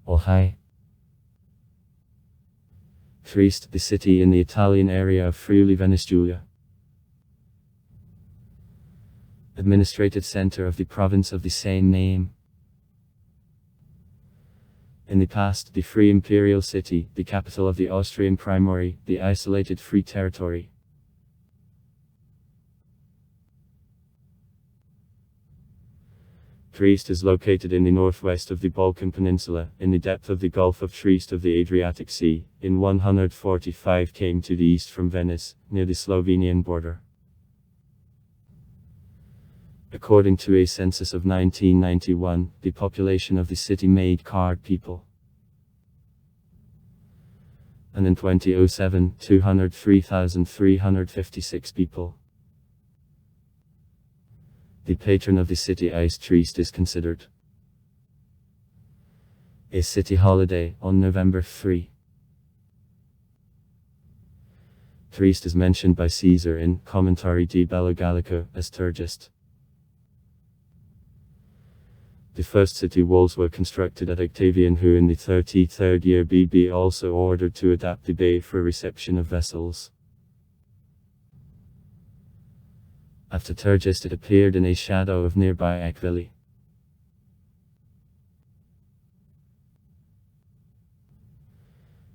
Oh hi. Trieste, the city in the Italian area of Friuli Venezia Giulia. Administrative center of the province of the same name. In the past, the Free Imperial City, the capital of the Austrian Primorye, the isolated free territory. Trieste is located in the northwest of the Balkan Peninsula, in the depth of the Gulf of Trieste of the Adriatic Sea, in 145 km to the east from Venice, near the Slovenian border. According to a census of 1991, the population of the city made card people. And in 2007, 203,356 people. The patron of the city Ice Trieste is considered a city holiday on November 3. Trieste is mentioned by Caesar in Commentari di Bello Gallico as Tergist. The first city walls were constructed at Octavian, who in the 33rd year BB also ordered to adapt the bay for reception of vessels. After Tergist, it appeared in a shadow of nearby Aquili.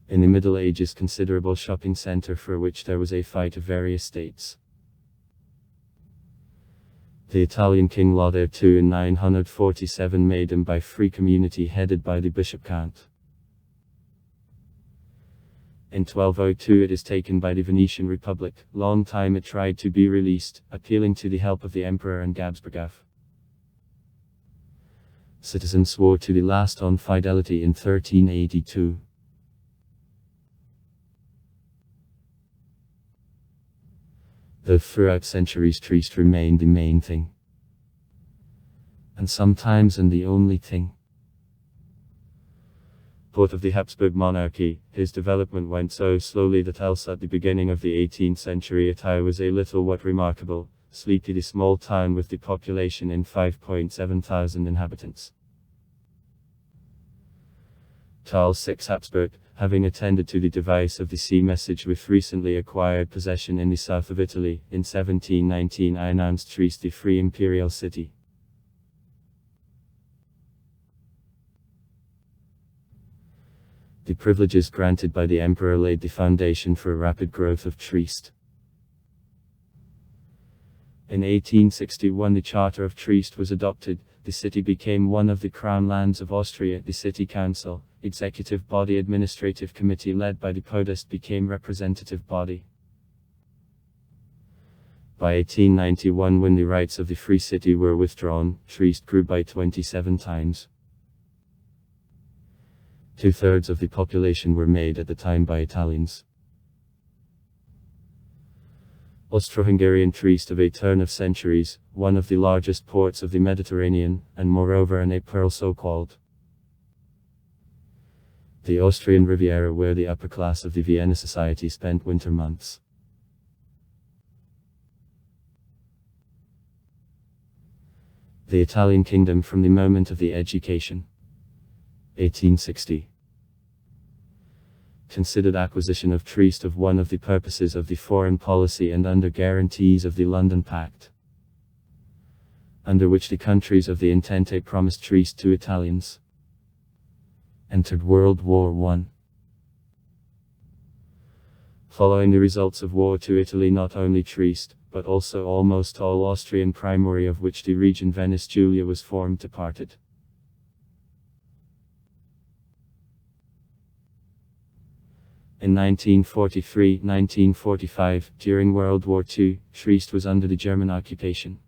In the Middle Ages, considerable shopping center for which there was a fight of various states. The Italian king Lothair II in 947 made him by free community headed by the bishop count. In 1202 it is taken by the Venetian Republic. Long time it tried to be released, appealing to the help of the emperor and Gabsburg. Citizens swore to the last on fidelity in 1382. Though throughout centuries Trieste remained the main thing. And sometimes the only thing. Port of the Habsburg monarchy, his development went so slowly that else at the beginning of the 18th century it was a little what remarkable, sleepy the small town with the population in 5.7 thousand inhabitants. Charles VI Habsburg, having attended to the device of the sea message with recently acquired possession in the south of Italy, in 1719 announced Trieste the free imperial city. The privileges granted by the emperor laid the foundation for a rapid growth of Trieste. In 1861 the Charter of Trieste was adopted, the city became one of the crown lands of Austria. The city council, executive body administrative committee led by the podest became representative body. By 1891 when the rights of the free city were withdrawn, Trieste grew by 27 times. 2/3 of the population were made at the time by Italians. Austro-Hungarian Trieste of a turn of centuries, one of the largest ports of the Mediterranean, and moreover an pearl so-called. The Austrian Riviera where the upper class of the Vienna society spent winter months. The Italian kingdom from the moment of the education. 1860. Considered acquisition of Trieste of one of the purposes of the foreign policy and under guarantees of the London Pact, under which the countries of the Entente promised Trieste to Italians. Entered World War I. Following the results of War to Italy, not only Trieste, but also almost all Austrian Primorye of which the region Venezia Giulia was formed departed. In 1943-1945, during World War II, Trieste was under the German occupation.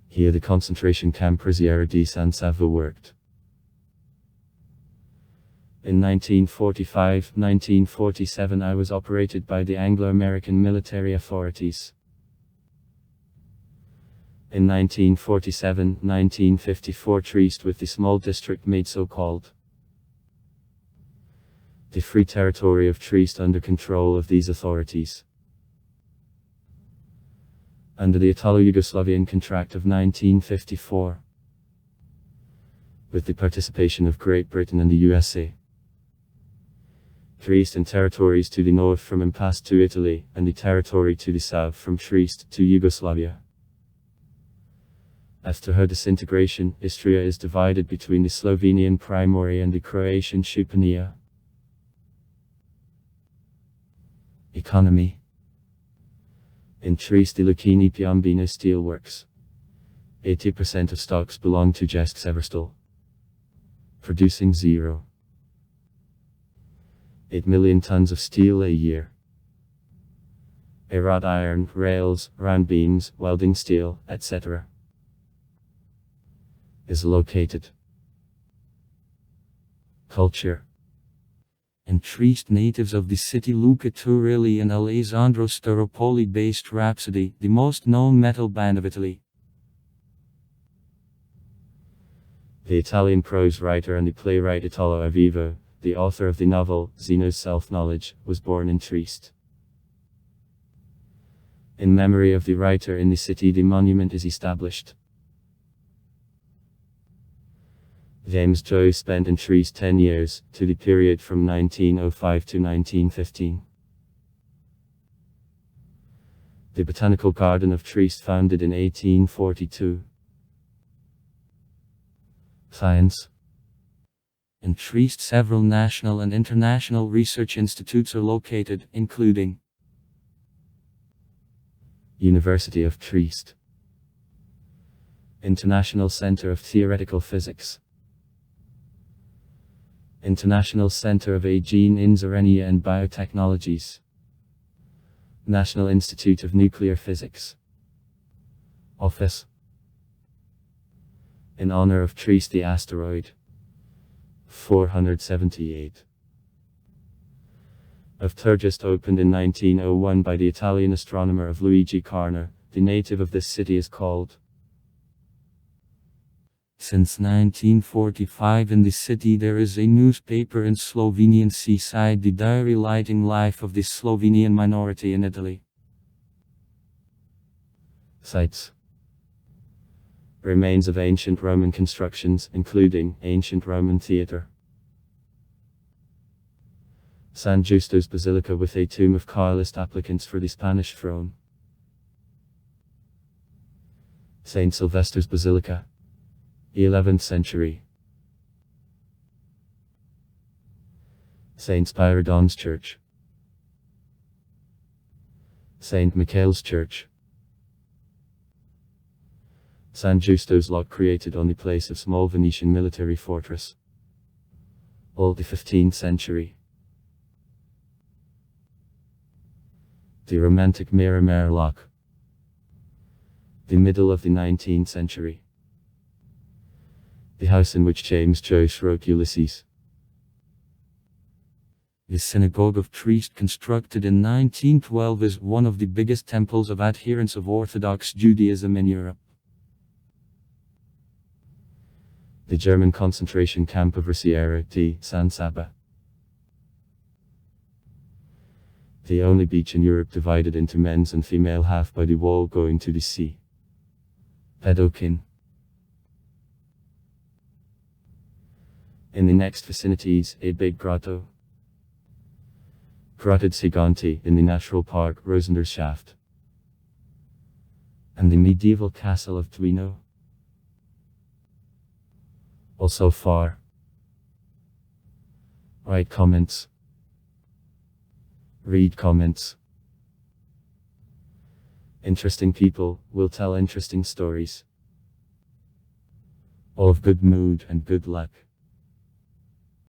Here the concentration camp Risiera di San Salvo worked. In 1945-1947 I was operated by the Anglo-American military authorities. In 1947-1954 Trieste with the small district made so-called the free territory of Trieste under control of these authorities. Under the Italo-Yugoslavian contract of 1954. with the participation of Great Britain and the USA. Trieste and territories to the north from Impasse to Italy, and the territory to the south from Trieste to Yugoslavia. After her disintegration, Istria is divided between the Slovenian Primorje and the Croatian Šupanija. Economy. In Trieste Lucchini Piombino Steelworks. 80% of stocks belong to Jesk Severstal, producing 0.8 million tons of steel a year. Wrought iron, rails, round beams, welding steel, etc. is located. Culture. In Trieste, natives of the city Luca Turilli and Alessandro Staropoli based Rhapsody, the most known metal band of Italy. The Italian prose writer and the playwright Italo Avivo, the author of the novel Zeno's Self-Knowledge, was born in Trieste. In memory of the writer in the city, the monument is established. James Joyce spent in Trieste 10 years, to the period from 1905 to 1915. The Botanical Garden of Trieste, founded in 1842. Science. In Trieste, several national and international research institutes are located, including University of Trieste, International Center of Theoretical Physics, International Center of Gene Inzerenia and Biotechnologies, National Institute of Nuclear Physics. Office. In honor of Trieste, the asteroid 478 of Turgist, opened in 1901 by the Italian astronomer of Luigi Carner. The native of this city is called. Since 1945 in the city there is a newspaper in Slovenian seaside, the diary lighting life of the Slovenian minority in Italy. Sites. Remains of ancient Roman constructions, including ancient Roman theatre, San Justo's Basilica with a tomb of Carlist applicants for the Spanish throne, Saint Sylvester's Basilica, 11th century, Saint Spiridon's Church, Saint Michael's Church, San Justo's lock, created on the place of small Venetian military fortress, all the 15th century. The romantic Miramare lock, the middle of the 19th century. The house in which James Joyce wrote Ulysses. The Synagogue of Trieste, constructed in 1912, is one of the biggest temples of adherents of Orthodox Judaism in Europe. The German concentration camp of Risiera di San Saba. The only beach in Europe divided into men's and female half by the wall going to the sea. Pedokin. In the next vicinities, a big grotto. Grottid Siganti, in the natural park Rosenderschaft. And the medieval castle of Duino. Also far. Write comments. Read comments. Interesting people will tell interesting stories. All of good mood and good luck.